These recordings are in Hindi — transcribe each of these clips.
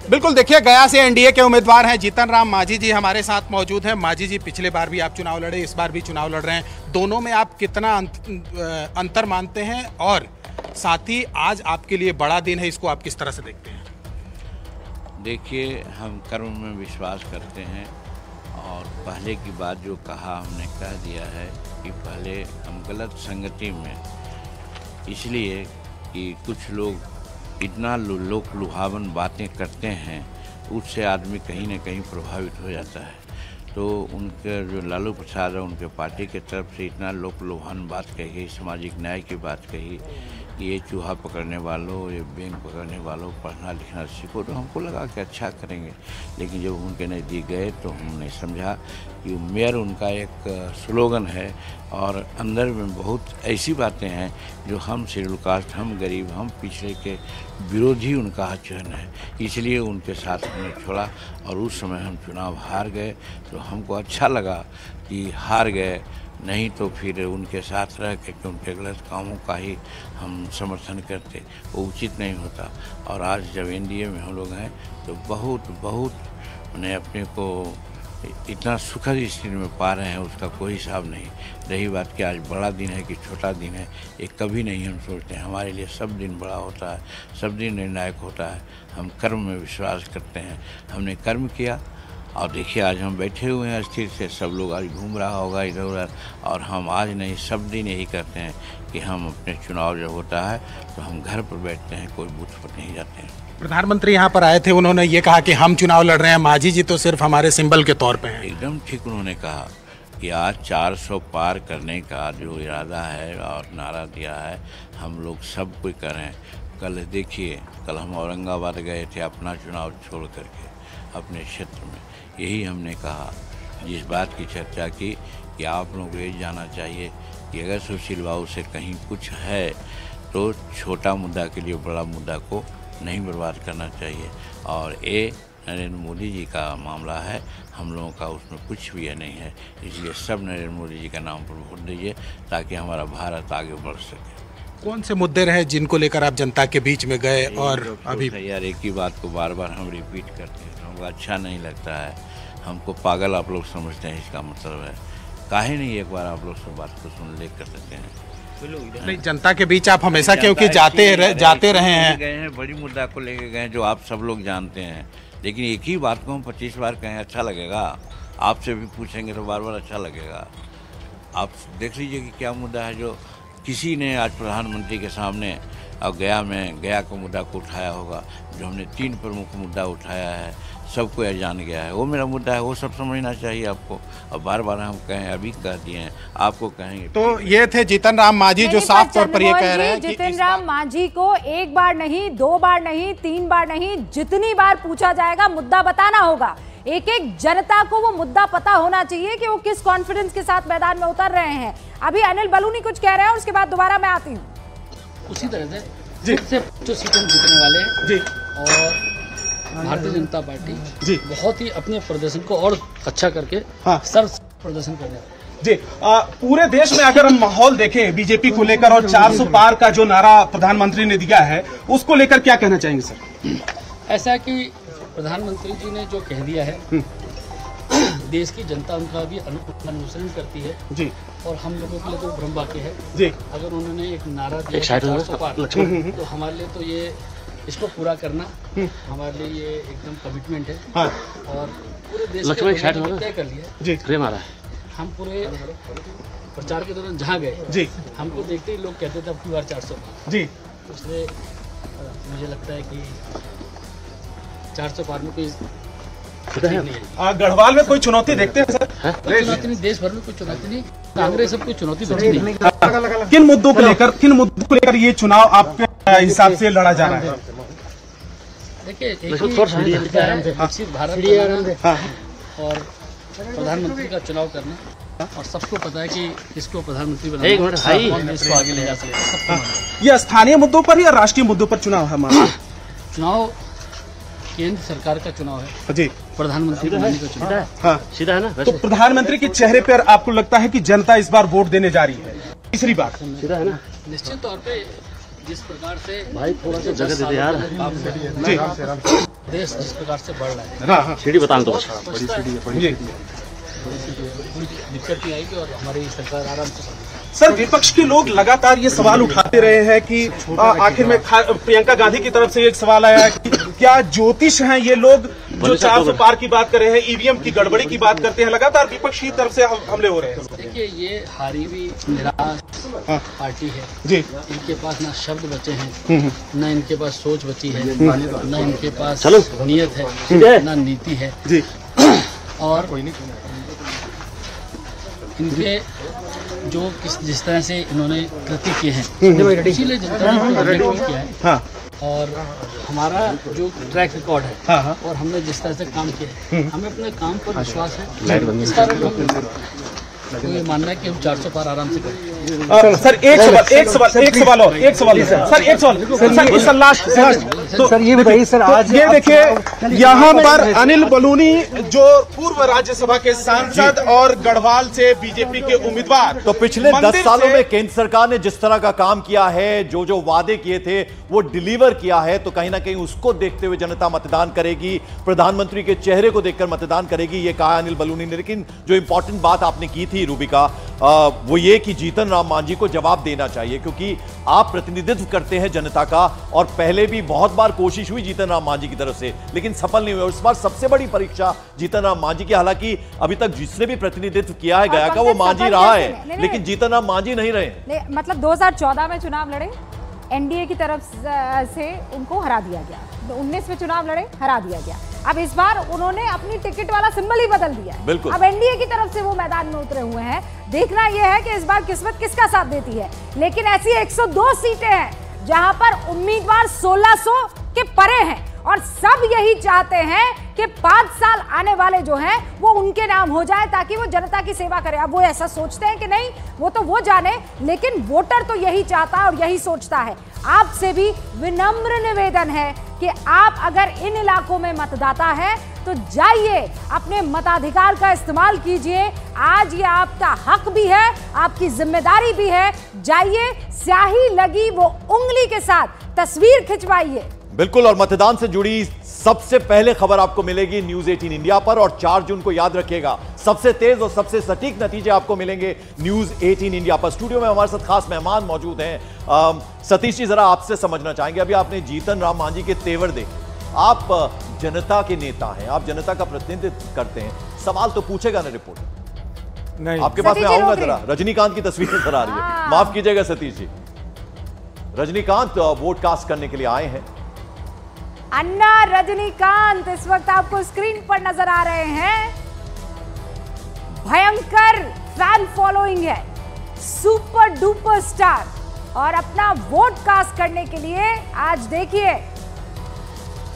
बिल्कुल, देखिए गया से एनडीए के उम्मीदवार हैं जीतन राम मांझी जी हमारे साथ मौजूद हैं। मांझी जी, पिछले बार भी आप चुनाव लड़े, इस बार भी चुनाव लड़ रहे हैं, दोनों में आप कितना अंतर मानते हैं और साथ ही आज आपके लिए बड़ा दिन है, इसको आप किस तरह से देखते हैं? देखिए, हम कर्म में विश्वास करते हैं और पहले की बात जो कहा हमने कह दिया है कि पहले हम गलत संगति में, इसलिए कि कुछ लोग इतना लोक लुभावन बातें करते हैं, उससे आदमी कहीं ना कहीं प्रभावित हो जाता है। तो उनके जो लालू प्रसाद है, उनके पार्टी के तरफ से इतना लोक लुभावन बात कही गई, सामाजिक न्याय की बात कही कि ये चूहा पकड़ने वालों, ये बेंग पकड़ने वालों पढ़ना लिखना सीखो, तो हमको लगा कि अच्छा करेंगे। लेकिन जब उनके नज़दीक गए तो हमने समझा कि मेयर उनका एक स्लोगन है और अंदर में बहुत ऐसी बातें हैं जो हम शेड्यूल कास्ट, हम गरीब, हम पिछड़े के विरोधी उनका आचरण है, इसलिए उनके साथ हमने छोड़ा। और उस समय हम चुनाव हार गए तो हमको अच्छा लगा कि हार गए, नहीं तो फिर उनके साथ रह के उनके गलत कामों का ही हम समर्थन करते, वो उचित नहीं होता। और आज जब एनडीए में हम लोग हैं तो बहुत मैंने अपने को इतना सुखद स्थिति में पा रहे हैं, उसका कोई हिसाब नहीं। रही बात कि आज बड़ा दिन है कि छोटा दिन है, ये कभी नहीं हम सोचते हैं। हमारे लिए सब दिन बड़ा होता है, सब दिन निर्णायक होता है। हम कर्म में विश्वास करते हैं, हमने कर्म किया और देखिए आज हम बैठे हुए हैं स्थिर से। सब लोग आज घूम रहा होगा इधर उधर, और हम आज नहीं सब दिन यही करते हैं कि हम अपने चुनाव जब होता है तो हम घर पर बैठते हैं, कोई बूथ पर नहीं जाते हैं। प्रधानमंत्री यहाँ पर आए थे, उन्होंने ये कहा कि हम चुनाव लड़ रहे हैं, मांझी जी तो सिर्फ हमारे सिंबल के तौर पे हैं। एकदम ठीक उन्होंने कहा कि आज 400 पार करने का जो इरादा है और नारा दिया है, हम लोग सब कोई करें। कल देखिए, कल हम औरंगाबाद गए थे अपना चुनाव छोड़ करके अपने क्षेत्र में, यही हमने कहा, जिस बात की चर्चा की कि आप लोगों को ये जानना चाहिए कि अगर सुशील बाबू से कहीं कुछ है तो छोटा मुद्दा के लिए बड़ा मुद्दा को नहीं बर्बाद करना चाहिए। और ये नरेंद्र मोदी जी का मामला है, हम लोगों का उसमें कुछ भी नहीं है, इसलिए सब नरेंद्र मोदी जी का नाम पर वोट दीजिए ताकि हमारा भारत आगे बढ़ सके। कौन से मुद्दे रहे जिनको लेकर आप जनता के बीच में गए? और अभी यार एक ही बात को बार बार हम रिपीट करते हैं, हमको अच्छा नहीं लगता है, हमको पागल आप लोग समझते हैं, इसका मतलब है काहे नहीं एक बार आप लोग सब बात को सुन ले कर सकते हैं। नहीं, जनता के बीच आप हमेशा क्योंकि जाते रहे हैं, गए हैं, बड़ी मुद्दा को लेके गए जो आप सब लोग जानते हैं, लेकिन एक ही बात को हम 25 बार कहें अच्छा लगेगा? आपसे भी पूछेंगे तो बार बार अच्छा लगेगा? आप देख लीजिए कि क्या मुद्दा है जो किसी ने आज प्रधानमंत्री के सामने और गया को मुद्दा को उठाया होगा। जो हमने 3 प्रमुख मुद्दा उठाया है, सबको यह जान गया है, वो मेरा मुद्दा है, वो सब समझना चाहिए आपको। और बार बार हम कहें, अभी कह दिए हैं, आपको कहेंगे। तो ये थे जीतन राम मांझी जो साफ तौर पर ये कह रहे हैं कि जीतन राम मांझी को एक बार नहीं, 2 बार नहीं, 3 बार नहीं, जितनी बार पूछा जाएगा मुद्दा बताना होगा। एक एक जनता को वो मुद्दा पता होना चाहिए कि वो किस कॉन्फिडेंस के साथ मैदान में उतर रहे हैं। अभी अनिल बलूनी कुछ कह रहे हैं, उसके बाद दोबारा मैं आती हूँ। उसी तरह से जो सीटें जीतने वाले हैं जी, और भारतीय जनता पार्टी जी बहुत ही अपने प्रदर्शन को और अच्छा करके सर्व प्रदर्शन करने जी। पूरे देश में अगर हम माहौल देखें बीजेपी को लेकर और 400 पार का जो नारा प्रधानमंत्री ने दिया है, उसको लेकर क्या कहना चाहेंगे सर? ऐसा है कि प्रधानमंत्री जी ने जो कह दिया है, देश की जनता उनका भी अनुसरण करती है जी, और हम लोगों के लिए तो भ्रम वाक्य है जी। अगर उन्होंने एक नारा दिया 400 पार, तो हमारे लिए तो ये इसको पूरा करना हमारे लिए ये एकदम कमिटमेंट है। और पूरे देश में तय कर लिया जी, हम पूरे प्रचार के दौरान जहाँ गए जी, हमको देखते ही लोग कहते थे अब की बार 400 पार जी। इसलिए मुझे लगता है कि 400 पार में कोई गढ़वाल में कोई चुनौती देखते हैं सर? चुनौती नहीं, देश भर में कोई चुनौती नहीं, कांग्रेस सब कोई चुनौती नहीं। किन मुद्दों को लेकर ये चुनाव आपके हिसाब से लड़ा जा रहा है? देखिए, विकसित भारत और प्रधानमंत्री का चुनाव करना, और सबको पता है कि किसको प्रधानमंत्री बनाना, देश को आगे ले जा सकते। ये स्थानीय मुद्दों पर या राष्ट्रीय मुद्दों पर चुनाव है हमारा? चुनाव केंद्र सरकार का चुनाव है जी, प्रधानमंत्री बनाने का चुनाव है। हाँ, सीधा है ना। तो प्रधानमंत्री के चेहरे पर आपको लगता है कि जनता इस बार वोट देने जा रही है? तीसरी बात सीधा है ना। निश्चित तौर पे जिस प्रकार से भाई थोड़ा सा जगह दे दे यार। देश जिस प्रकार से बढ़ रहा है, सीढ़ी बताना तो बड़ी दिक्कत नहीं आएगी और हमारी सरकार आराम से चलेगी। सर, विपक्ष के लोग लगातार ये सवाल उठाते रहे हैं कि आखिर में प्रियंका गांधी की तरफ से एक सवाल आया है कि क्या ज्योतिष हैं ये लोग जो 400 पार की बात कर रहे हैं, ईवीएम की गड़बड़ी की बात करते हैं। लगातार विपक्ष की तरफ से हमले हो रहे हैं। देखिए, ये हारी हुई निराश पार्टी है जी। इनके पास ना शब्द बचे हैं, ना इनके पास सोच बची है, ना इनके पास नीयत है, ना नीति है जी। और इनके जो जिस तरह से इन्होंने कृति किए हैं, इसीलिए जनता ने इलेक्ट किया है। हाँ। और हमारा जो ट्रैक रिकॉर्ड है, हाँ। और हमने जिस तरह से काम किया है, हमें अपने काम पर विश्वास है। इस कारण तो ये मानना है कि हम 400 पार आराम से करें। सर, एक सवाल और सर, एक सवाल सर, ये बताइए सर, आज ये देखिए यहाँ पर अनिल बलूनी जो पूर्व राज्यसभा के सांसद और गढ़वाल से बीजेपी के उम्मीदवार, तो पिछले 10 सालों में केंद्र सरकार ने जिस तरह का काम किया है, जो जो वादे किए थे वो डिलीवर किया है, तो कहीं ना कहीं उसको देखते हुए जनता मतदान करेगी, प्रधानमंत्री के चेहरे को देखकर मतदान करेगी, ये कहा अनिल बलूनी ने। लेकिन जो इंपॉर्टेंट बात आपने की थी रूबिका, वो ये कि जीतन राम मांझी को जवाब देना चाहिए, क्योंकि आप प्रतिनिधित्व करते हैं जनता का, और पहले भी बहुत बार कोशिश हुई जीतन राम मांझी की तरफ से, लेकिन सफल नहीं हुई। और इस बार सबसे बड़ी परीक्षा जीतन राम मांझी की, हालांकि अभी तक जिसने भी प्रतिनिधित्व किया है गया का वो मांझी रहा है, लेकिन जीतन राम मांझी नहीं रहे। मतलब 2014 में चुनाव लड़े, एनडीए की तरफ से उनको हरा दिया गया, 19 में चुनाव लड़े, हरा दिया गया। अब इस बार उन्होंने अपनी टिकट वाला सिंबल ही बदल दिया है। बिल्कुल। अब एनडीए की तरफ से वो मैदान में उतरे हुए हैं। देखना यह है कि इस बार किस्मत किसका साथ देती है। लेकिन ऐसी 102 सीटें हैं जहां पर उम्मीदवार 1600 के परे हैं, और सब यही चाहते हैं कि 5 साल आने वाले जो हैं वो उनके नाम हो जाए, ताकि वो जनता की सेवा करें। अब वो ऐसा सोचते हैं कि नहीं, वो तो वो जाने, लेकिन वोटर तो यही चाहता है और यही सोचता है। आपसे भी विनम्र निवेदन है कि आप अगर इन इलाकों में मतदाता है तो जाइए, अपने मताधिकार का इस्तेमाल कीजिए। आज ये आपका हक भी है, आपकी जिम्मेदारी भी है। जाइए, स्याही लगी वो उंगली के साथ तस्वीर खिंचवाइए। बिल्कुल, और मतदान से जुड़ी सबसे पहले खबर आपको मिलेगी न्यूज 18 इंडिया पर, और 4 जून को याद रखिएगा सबसे तेज और सबसे सटीक नतीजे आपको मिलेंगे न्यूज 18 इंडिया पर। स्टूडियो में हमारे साथ खास मेहमान मौजूद हैं। सतीश जी, जरा आपसे समझना चाहेंगे, अभी आपने जीतन राम मांझी के तेवर देखे, आप जनता के नेता हैं, आप जनता का प्रतिनिधित्व करते हैं, सवाल तो पूछेगा ना रिपोर्टर? नहीं, आपके पास मैं आऊंगा जरा। रजनीकांत की तस्वीर नजर आ रही है, माफ कीजिएगा सतीश जी। रजनीकांत वोट कास्ट करने के लिए आए हैं। अन्ना रजनीकांत इस वक्त आपको स्क्रीन पर नजर आ रहे हैं। भयंकर फैन फॉलोइंग है, सुपर डुपर स्टार, और अपना वोट कास्ट करने के लिए आज देखिए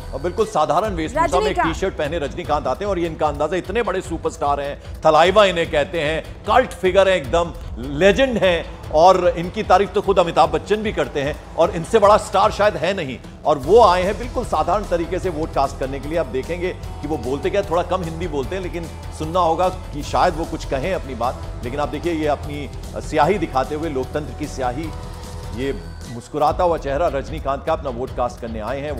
और बिल्कुल साधारण वेशभूषा में टी शर्ट पहने रजनीकांत आते हैं, और ये इनका अंदाजा, इतने बड़े सुपरस्टार हैं, थलाइवा इन्हें कहते हैं, कल्ट फिगर है, एकदम लेजेंड हैं, और इनकी तारीफ तो खुद अमिताभ बच्चन भी करते हैं, और इनसे बड़ा स्टार शायद है नहीं। और वो आए हैं बिल्कुल साधारण तरीके से वोट कास्ट करने के लिए। आप देखेंगे कि वो बोलते क्या, थोड़ा कम हिंदी बोलते हैं, लेकिन सुनना होगा कि शायद वो कुछ कहें अपनी बात। लेकिन आप देखिए, ये अपनी स्याही दिखाते हुए, लोकतंत्र की स्याही, ये मुस्कुराता हुआ चेहरा रजनीकांत का, अपना वोट कास्ट करने आए हैं।